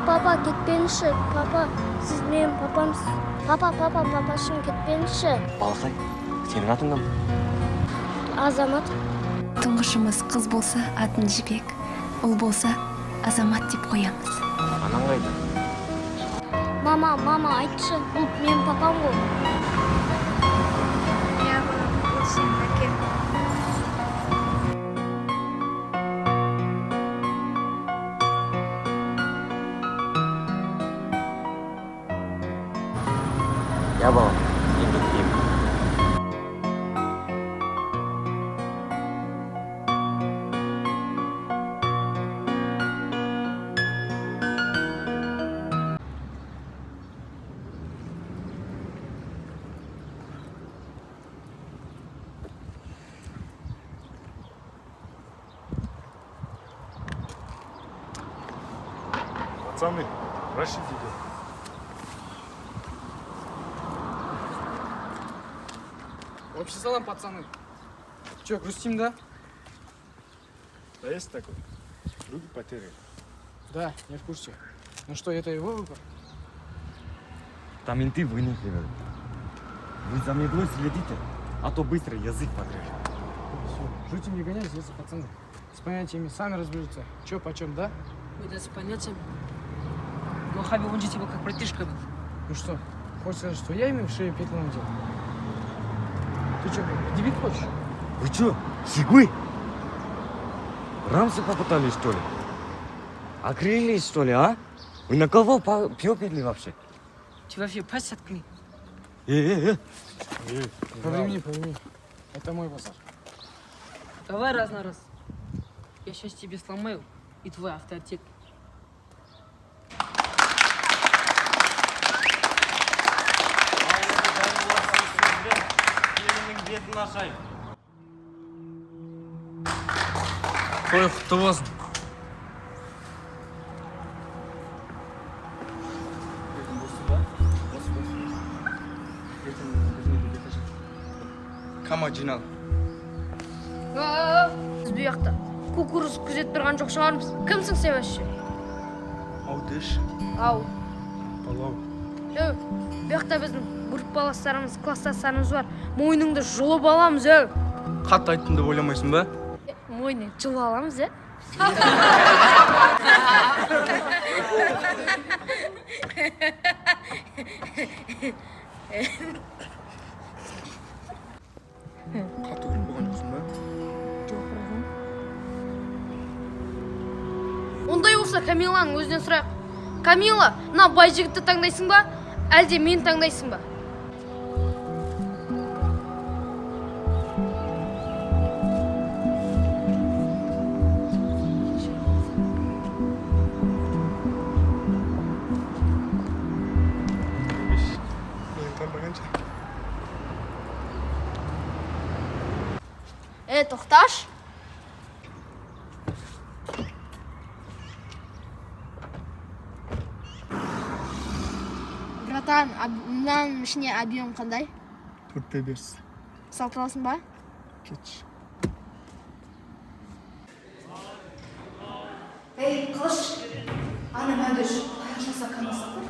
Papa ketpеңізші, папа, сіз менің папамсыз. Папа, папашым кетпеңізші. Балақай, сенің атың кім? Азамат. Тұңғышымыз қыз болса атын Жібек, ұл болса Азамат деп қоямыз. Анаң қайда? Мама, айтшы, бұл менің папам ғой. Иә, бұл сенің әкең. Я бала, енді деймін. Пацаны, Рашид идет. Общий салам, пацаны. Че, грустим, да? Да есть такой. Руки потеряли. Да, я в курсе. Ну что, это его выбор? Там менты вынесли. Вы за мной следите, а то быстро язык подрежет. Все, жути не гоняй, здесь пацаны. С понятиями сами разберутся. Че, почем, да? Ой, да с понятиями. Ну, Хаби, он же типа как братишка был. Ну что, хочешь сказать, что я ими в шею петлю надел? Ты что, дебит хочешь? Вы чё, сигвы? Рамсы попытались, что ли? Окрылились, что ли, а? Вы на кого пёпели вообще? Ты вообще пасть заткни. По времени. Это мой базар. Давай раз на раз. Я сейчас тебе сломаю и твой авторитет. Ой, құтты болсын. Кама жинал. Біз бұл жақта кукуруз күзет тұрған жоқ шығармыз. Кімсің сен вообще? Аудыш. Ау. Палау. Бұл жақта біздің группаластарымыз, класстастарымыз бар. Мойныңды жұлып аламыз, Қатты айттым деп ойламайсың ба? Мойны жұлып аламыз, Қатты өлім болған жоқсың ба? Ондай болса Камиланың өзінен сұрайық. Камила, мына бай жігітті таңдайсың ба, әлде мені таңдайсың ба? Тоқташ. Братан, мынаның ішіне объем қандай? 4-5. Салт аласың ба? Кетші. Ей, қылыш, ана мәндіш, қайақшаса қанасың?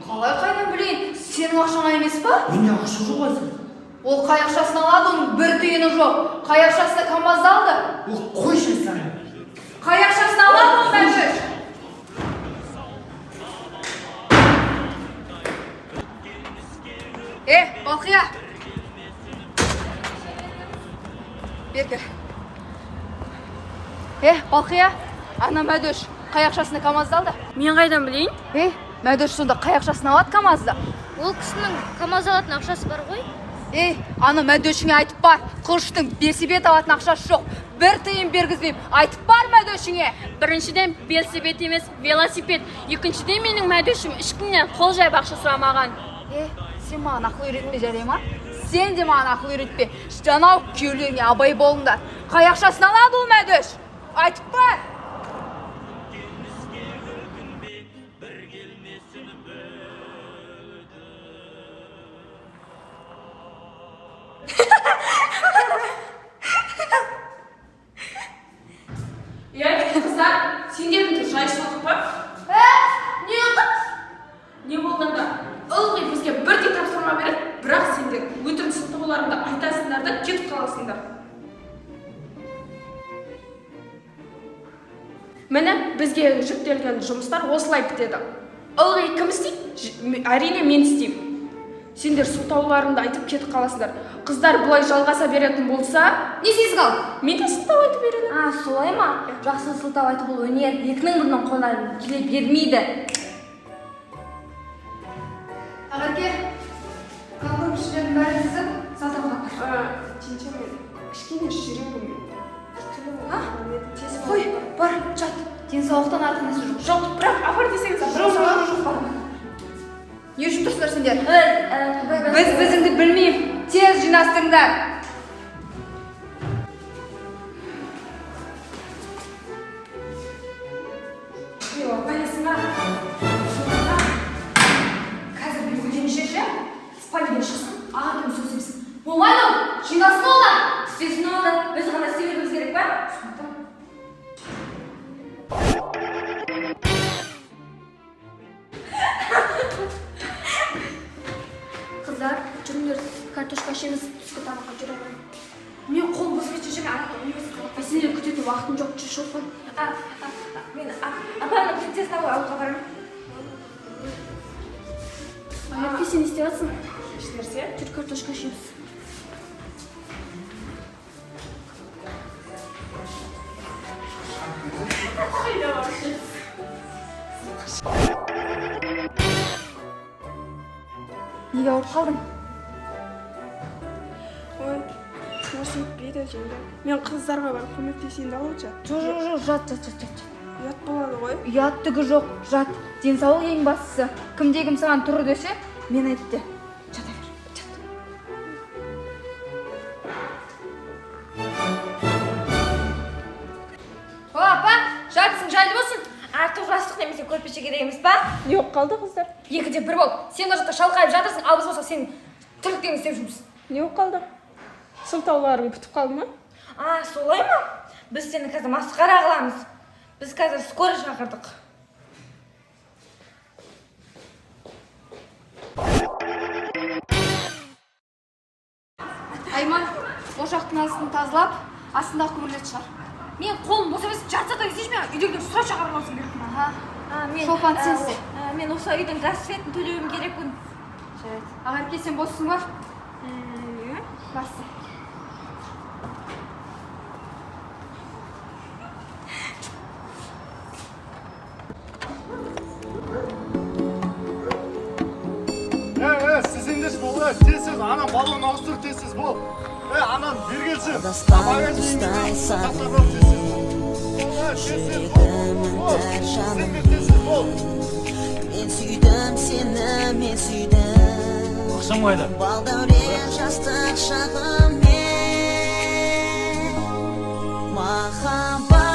Қалай қайдан білейін, сенің ақшаңа емес па? Менде ақша жоқ азыр. Ол қайақшасын алады, оның бір түйіні жоқ. Қайақшасына камазды алды. Ол қойшы саған. Қайақшасын алады ол мәндіш. Балқия. Бергі. Балқия, ана мәдөш қайақшасына камазды алды. Мен қайдан білейін? Мәдөш сонда қайақшасын алады камазды. Ол кісінің камаз алатын ақшасы бар ғой? Ана мәдөшіңе айтып бар, қылыштың бесі бет алатын ақшасы жоқ. бір тиын бергізбеймін. Айтып бар мәдөшіңе. Біріншіден велосипед емес, велосипед. Екіншіден менің мәдөшім ешкімнен қол жайып ақша сұрамаған. Сен маған ақыл үйретпе жарай ма? Сен де маған ақыл үйретпе. Жанау күйеулеріңе абай болыңдар. Қай ақшасын алады ол мәдөш? Айтып бар. Қыздар, сендердің жайшылық па? Не ұқыт? Не болғанда? Ылғи бізге бірдей тапсырма береді, бірақ сендер өтірік сылтауларыңды айтасыңдар да кетіп қаласыңдар. Міне бізге жүктелген жұмыстар осылай бітеді. Ылғи кім істейді? Әрине мен істеймін. Сендер сылтауларыңды айтып кетіп қаласыңдар. Қыздар бұлай жалғаса беретін болса, Не істейсің ал? мен де сылтау айтып беремін. Солай ма? Жақсы сылтау айтып бұл өнер екінің бірінің қолынан келе бермейді. Ағарке, қалқып ішілердің бәрі тізіп, сатауға. Теңчемен, кішкене жүрегім. Қой, бар, жат. Денсаулықтан артық нәрсе жоқ. Жоқ, бірақ апар десеңіз апар. Не үшін тұрсыңдар сендер? Біз біздіңді білмеймін. Тез жинастырыңдар. Байасыңа. Қазір бір өтен шеші, спальнеден шықсын, ағатым сөзімсің. Болмайды ол, жинасын олар. Істесін олар, біз ғана істемеуіміз керек па? Қыздар, жүріңдер, картошка ішеміз, түскі тамаққа жүре ғой. Мен қол босқа шешеме аяққа сендер күтетін уақытым жоқ, жүр шолпан. Мен апамның принцессын алуға барамын. Әпке, сен істеп жатсың? Ешнәрсе? Жүр, картошка ішеміз. Неге ауырып қалдың? Ой, нәрсе етпейді жеңді. Мен қыздарға барып көмектесейін алушы. Жоқ, жат. Ұят болады ғой. Ұяттығы жоқ, жат. Денсаулық ең бастысы. Кімде-кім саған тұры десе, мен айтты. Жата бер, жат. О, апа, жатсың, жайлы болсын. Артық жастық немесе көрпеше керек емес па? Не болып қалды қыздар? Екіде бір бол. Сен о жақта шалқайып жатырсың, ал біз болсақ сен тірліктен істеп жүрміз. Не болып қалды? Сылтауларың бітіп қалды ма? Солай ма? Біз сені қазір масқара қыламыз. Біз қазір скорый шақырдық. Айман, ошақтың астын тазалап, астындағы көмірлерді шығар. Мен қолым бос емес, жарты сағат істейші ме? Үйдегілер сұрап шақырып алсын керек. Шолпан сенсі. Мен осы үйдің газ светін төлеуім керекпін. Ағарке, сен боссың ба? Бассы. Siz indiş bol. Tezsiz. Anam balon avustır tezsiz bol. Anam bir gelsin. Bagajın tezsiz bol. Sen bir tezsiz bol. Men süydüm seni, men süydüm. Akşam qayda? Baldavrен жастық шағым мен. Махаббат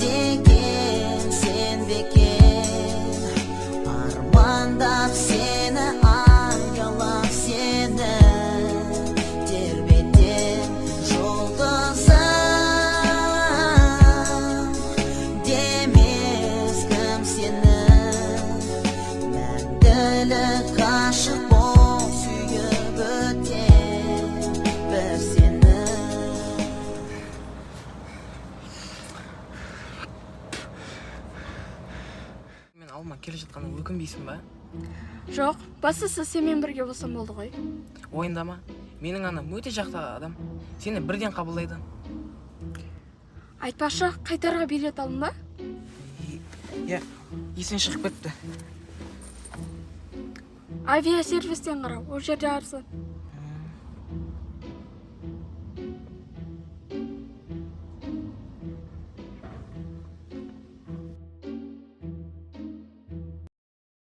деген сен бекен. Армандап сені, аялап сені. Тербетем жұлдызым. Демес кім сені. Мәңгілік ғашық бол, сүйіп өтем бір сені. Мен алма келе жатқаннан өкінбейсің ба? Жоқ, бастысы сенімен бірге болсам болды ғой. Ойындама. Менің анам өте жақсы адам. Сені бірден қабылдайды. Айтпақшы, қайтарға билет алдың ба? Иә, есен шығып кетті. Авиасервистен қара, ол жерде арзан.